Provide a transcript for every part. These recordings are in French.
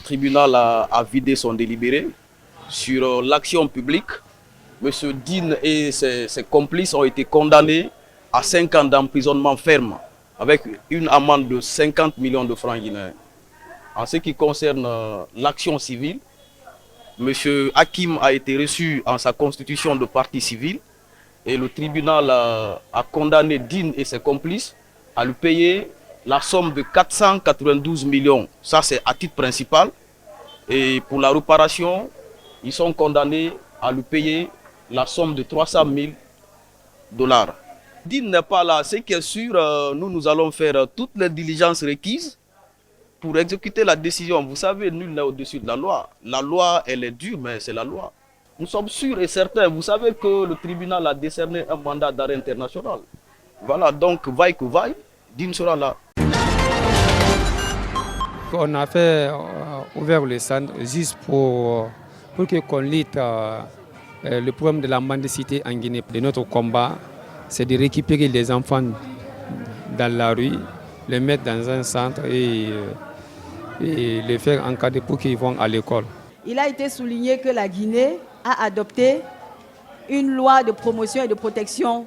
tribunal a vidé son délibéré sur l'action publique. M. Dean et ses complices ont été condamnés à 5 ans d'emprisonnement ferme avec une amende de 50 millions de francs guinéens. En ce qui concerne l'action civile, M. Hakim a été reçu en sa constitution de partie civile et le tribunal a condamné Dean et ses complices à lui payer la somme de 492 millions. Ça, c'est à titre principal. Et pour la réparation, ils sont condamnés à lui payer la somme de 300 000 $. Dean n'est pas là. Ce qui est sûr, nous allons faire toutes les diligences requises pour exécuter la décision. Vous savez, nul n'est au-dessus de la loi. La loi, elle est dure, mais c'est la loi. Nous sommes sûrs et certains. Vous savez que le tribunal a décerné un mandat d'arrêt international. Voilà, donc, vaille que vaille, Dean sera là. On a fait ouvert le centre juste pour qu'on lutte le problème de la mendicité en Guinée. De notre combat, c'est de récupérer les enfants dans la rue, les mettre dans un centre et les faire encadrer pour qu'ils vont à l'école. Il a été souligné que la Guinée a adopté une loi de promotion et de protection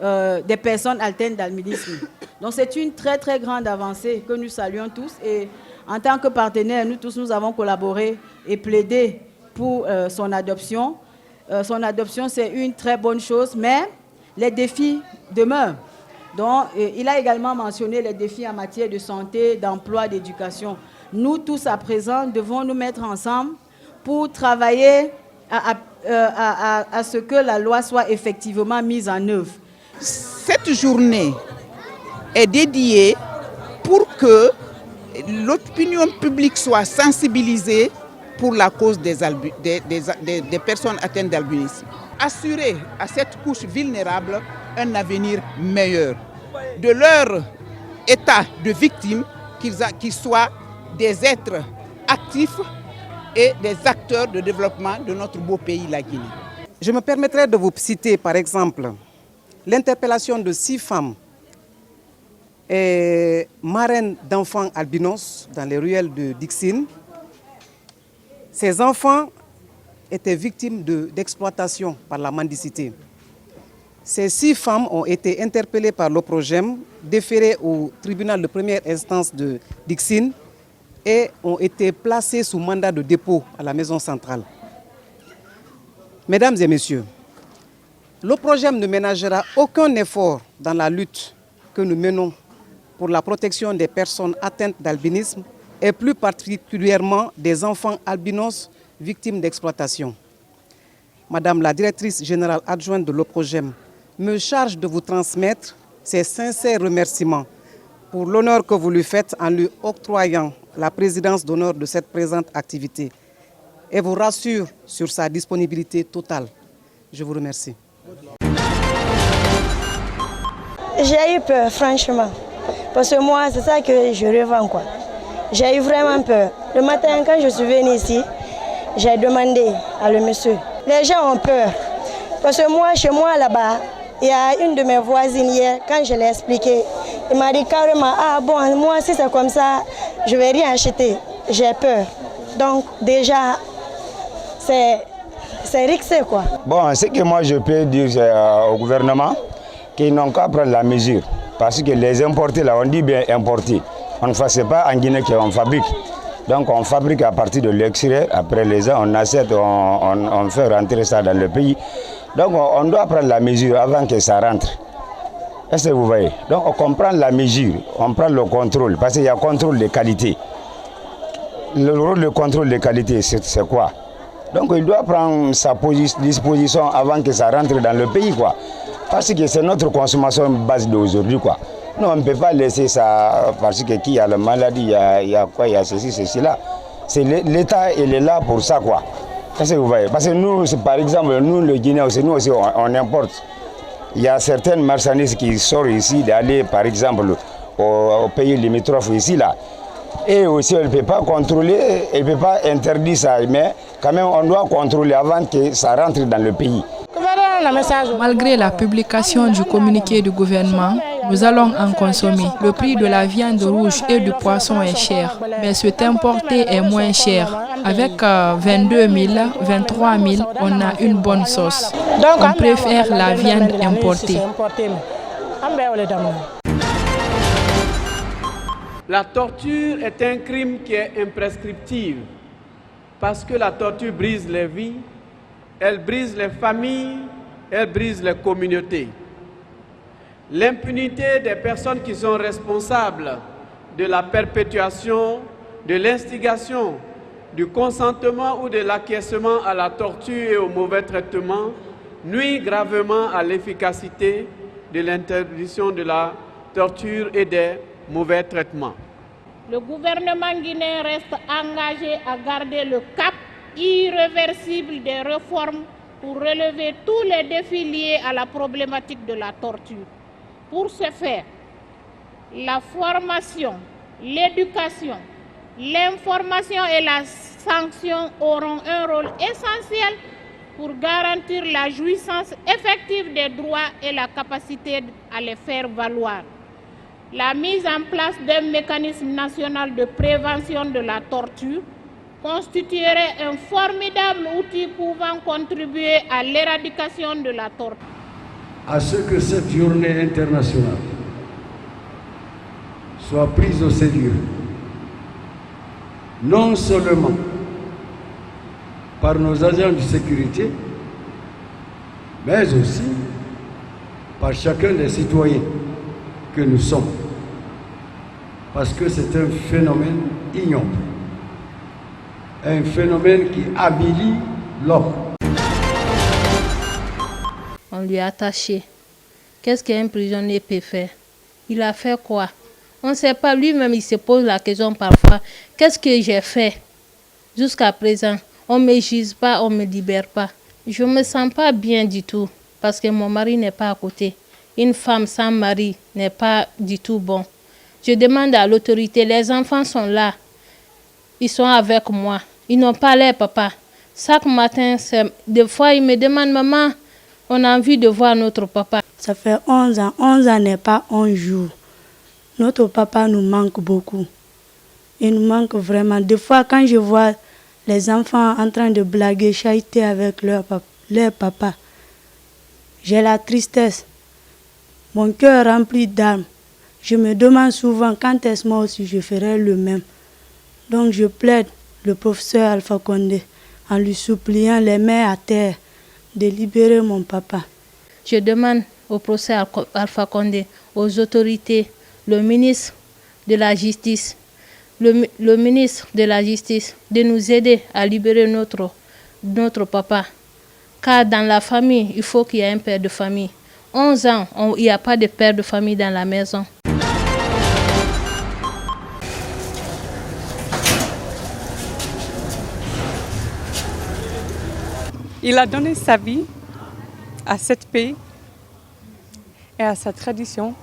des personnes atteintes d'albinisme. Donc c'est une très très grande avancée que nous saluons tous et en tant que partenaires, nous tous nous avons collaboré et plaidé pour son adoption. Son adoption c'est une très bonne chose, mais les défis demeurent. Donc il a également mentionné les défis en matière de santé, d'emploi, d'éducation. Nous tous à présent devons nous mettre ensemble pour travailler à ce que la loi soit effectivement mise en œuvre. Cette journée est dédiée pour que l'opinion publique soit sensibilisée pour la cause des personnes atteintes d'albinisme. Assurer à cette couche vulnérable un avenir meilleur. De leur état de victime, qu'ils soient des êtres actifs et des acteurs de développement de notre beau pays, la Guinée. Je me permettrai de vous citer par exemple l'interpellation de 6 femmes et marraines d'enfants albinos dans les ruelles de Dixine. Ces enfants étaient victimes d'exploitation par la mendicité. Ces 6 femmes ont été interpellées par l'OPROGEM, déférées au tribunal de première instance de Dixine et ont été placées sous mandat de dépôt à la maison centrale. Mesdames et messieurs, l'OPROGEM ne ménagera aucun effort dans la lutte que nous menons pour la protection des personnes atteintes d'albinisme et plus particulièrement des enfants albinos victimes d'exploitation. Madame la directrice générale adjointe de l'OPROGEM me charge de vous transmettre ses sincères remerciements pour l'honneur que vous lui faites en lui octroyant la présidence d'honneur de cette présente activité et vous rassure sur sa disponibilité totale. Je vous remercie. J'ai eu peur, franchement, parce que moi, c'est ça que je revends, quoi. J'ai eu vraiment peur. Le matin, quand je suis venue ici, j'ai demandé à le monsieur. Les gens ont peur, parce que moi, chez moi, là-bas, il y a une de mes voisines hier, quand je l'ai expliqué, il m'a dit carrément, ah bon, moi, si c'est comme ça, je ne vais rien acheter. J'ai peur. Donc, déjà, c'est risqué, quoi. Bon, ce que moi, je peux dire au gouvernement, qu'ils n'ont qu'à prendre la mesure. Parce que les importés, là, on dit bien importés. On ne fait pas en Guinée qu'on fabrique. Donc on fabrique à partir de l'extérieur, après les ans, on achète, on fait rentrer ça dans le pays. Donc on doit prendre la mesure avant que ça rentre. Est-ce que vous voyez? Donc on comprend la mesure, on prend le contrôle, parce qu'il y a contrôle de qualité. Le rôle de contrôle de qualité, c'est quoi? Donc il doit prendre sa disposition avant que ça rentre dans le pays, quoi. Parce que c'est notre consommation base d'aujourd'hui, quoi. Non, on ne peut pas laisser ça parce que qui a la maladie, il y a quoi, il y a ceci, ceci là. C'est l'État, il est là pour ça, quoi. Qu'est-ce que vous voyez? Parce que nous, par exemple, nous, le Guinée aussi, nous aussi, on importe. Il y a certaines marchandises qui sortent ici, d'aller, par exemple, au pays limitrophe ici, là. Et aussi, on ne peut pas contrôler, on ne peut pas interdire ça, mais quand même, on doit contrôler avant que ça rentre dans le pays. Malgré la publication du communiqué du gouvernement, nous allons en consommer. Le prix de la viande rouge et du poisson est cher, mais cet importé est moins cher. Avec 22 000, 23 000, on a une bonne sauce. On préfère la viande importée. La torture est un crime qui est imprescriptible parce que la torture brise les vies, elle brise les familles, elle brise les communautés. L'impunité des personnes qui sont responsables de la perpétuation, de l'instigation, du consentement ou de l'acquiescement à la torture et au mauvais traitement nuit gravement à l'efficacité de l'interdiction de la torture et des mauvais traitements. Le gouvernement guinéen reste engagé à garder le cap irréversible des réformes pour relever tous les défis liés à la problématique de la torture. Pour ce faire, la formation, l'éducation, l'information et la sanction auront un rôle essentiel pour garantir la jouissance effective des droits et la capacité à les faire valoir. La mise en place d'un mécanisme national de prévention de la torture constituerait un formidable outil pouvant contribuer à l'éradication de la torture. À ce que cette journée internationale soit prise au sérieux, non seulement par nos agents de sécurité, mais aussi par chacun des citoyens que nous sommes, parce que c'est un phénomène ignoble, un phénomène qui habilite l'homme. On lui a attaché. Qu'est-ce qu'un prisonnier peut faire? Il a fait quoi? On ne sait pas, lui-même il se pose la question parfois, qu'est-ce que j'ai fait? Jusqu'à présent, on ne me juge pas, on ne me libère pas. Je ne me sens pas bien du tout, parce que mon mari n'est pas à côté. Une femme sans mari n'est pas du tout bon. Je demande à l'autorité, les enfants sont là. Ils sont avec moi. Ils n'ont pas leur papa. Chaque matin, des fois, ils me demandent, maman, on a envie de voir notre papa. Ça fait 11 ans. 11 ans n'est pas 11 jours. Notre papa nous manque beaucoup. Il nous manque vraiment. Des fois, quand je vois les enfants en train de blaguer, chahuter avec leur papa, j'ai la tristesse. Mon cœur rempli d'âme. Je me demande souvent quand est-ce moi aussi je ferai le même. Donc je plaide le professeur Alpha Condé en lui suppliant les mains à terre de libérer mon papa. Je demande au professeur Alpha Condé, aux autorités, le ministre de la Justice, le ministre de la Justice, de nous aider à libérer notre papa. Car dans la famille, il faut qu'il y ait un père de famille. 11 ans, il n'y a pas de père de famille dans la maison. Il a donné sa vie à cette pays et à sa tradition.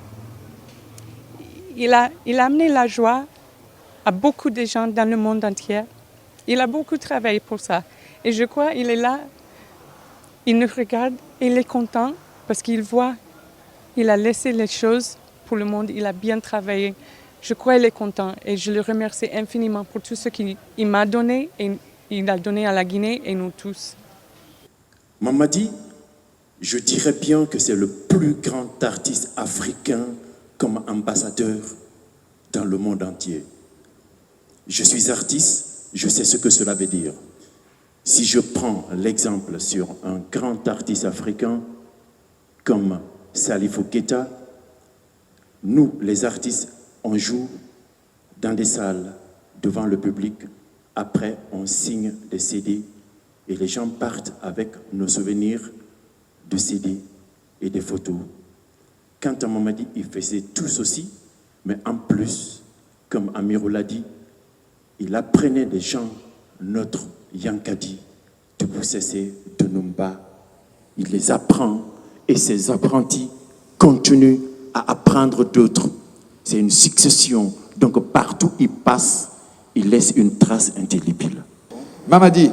Il a amené la joie à beaucoup de gens dans le monde entier. Il a beaucoup travaillé pour ça. Et je crois qu'il est là, il nous regarde et il est content parce qu'il voit, il a laissé les choses pour le monde, il a bien travaillé. Je crois qu'il est content et je le remercie infiniment pour tout ce qu'il m'a donné et il a donné à la Guinée et nous tous. Mamadi, je dirais bien que c'est le plus grand artiste africain comme ambassadeur dans le monde entier. Je suis artiste, je sais ce que cela veut dire. Si je prends l'exemple sur un grand artiste africain comme Salifou Keita, nous, les artistes, on joue dans des salles devant le public. Après, on signe des CD et les gens partent avec nos souvenirs de CD et des photos. Quant à Mamadi, il faisait tout ceci, mais en plus, comme Amirou l'a dit, il apprenait des gens, notre Yankadi, de Boussessé, de Numba. Il les apprend et ses apprentis continuent à apprendre d'autres. C'est une succession. Donc partout où il passe, il laisse une trace indélébile. Mamadi,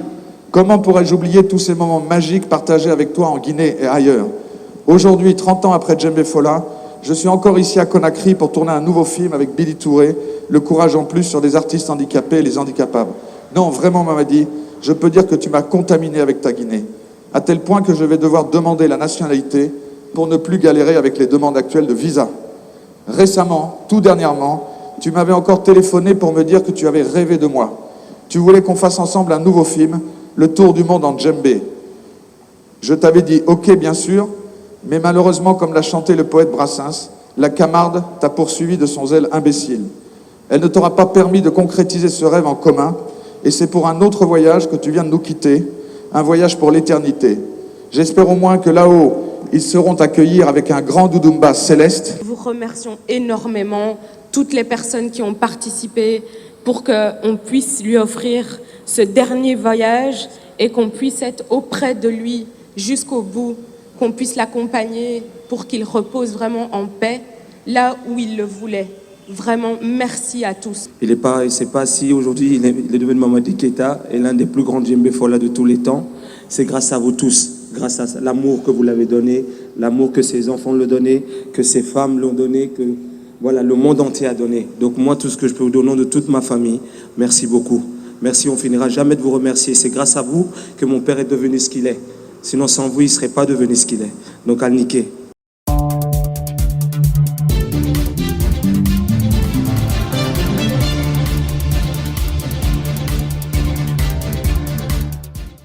comment pourrais-je oublier tous ces moments magiques partagés avec toi en Guinée et ailleurs? Aujourd'hui, 30 ans après Djembe Fola, Je suis encore ici à Conakry pour tourner un nouveau film avec Billy Touré, Le courage en plus sur des artistes handicapés et les handicapables. Non, vraiment, Mamadi, je peux dire que tu m'as contaminé avec ta Guinée, à tel point que je vais devoir demander la nationalité pour ne plus galérer avec les demandes actuelles de visa. Récemment, tout dernièrement, tu m'avais encore téléphoné pour me dire que tu avais rêvé de moi. Tu voulais qu'on fasse ensemble un nouveau film, Le Tour du monde en djembé. Je t'avais dit ok, bien sûr, mais malheureusement, comme l'a chanté le poète Brassens, la Camarde t'a poursuivi de son zèle imbécile. Elle ne t'aura pas permis de concrétiser ce rêve en commun, et c'est pour un autre voyage que tu viens de nous quitter, un voyage pour l'éternité. J'espère au moins que là-haut, ils seront accueillis avec un grand doudoumba céleste. Nous remercions énormément toutes les personnes qui ont participé pour qu'on puisse lui offrir ce dernier voyage et qu'on puisse être auprès de lui jusqu'au bout, qu'on puisse l'accompagner pour qu'il repose vraiment en paix là où il le voulait. Vraiment, merci à tous. Il ne sait pas si aujourd'hui il est devenu Mamadi Keïta et l'un des plus grands djembé Fola de tous les temps. C'est grâce à vous tous, grâce à l'amour que vous l'avez donné, l'amour que ses enfants l'ont donné, que ses femmes l'ont donné, que voilà, le monde entier a donné. Donc moi, tout ce que je peux vous donner au nom de toute ma famille, merci beaucoup. Merci, on finira jamais de vous remercier. C'est grâce à vous que mon père est devenu ce qu'il est. Sinon, sans vous, il ne serait pas devenu ce qu'il est. Donc, Alniké.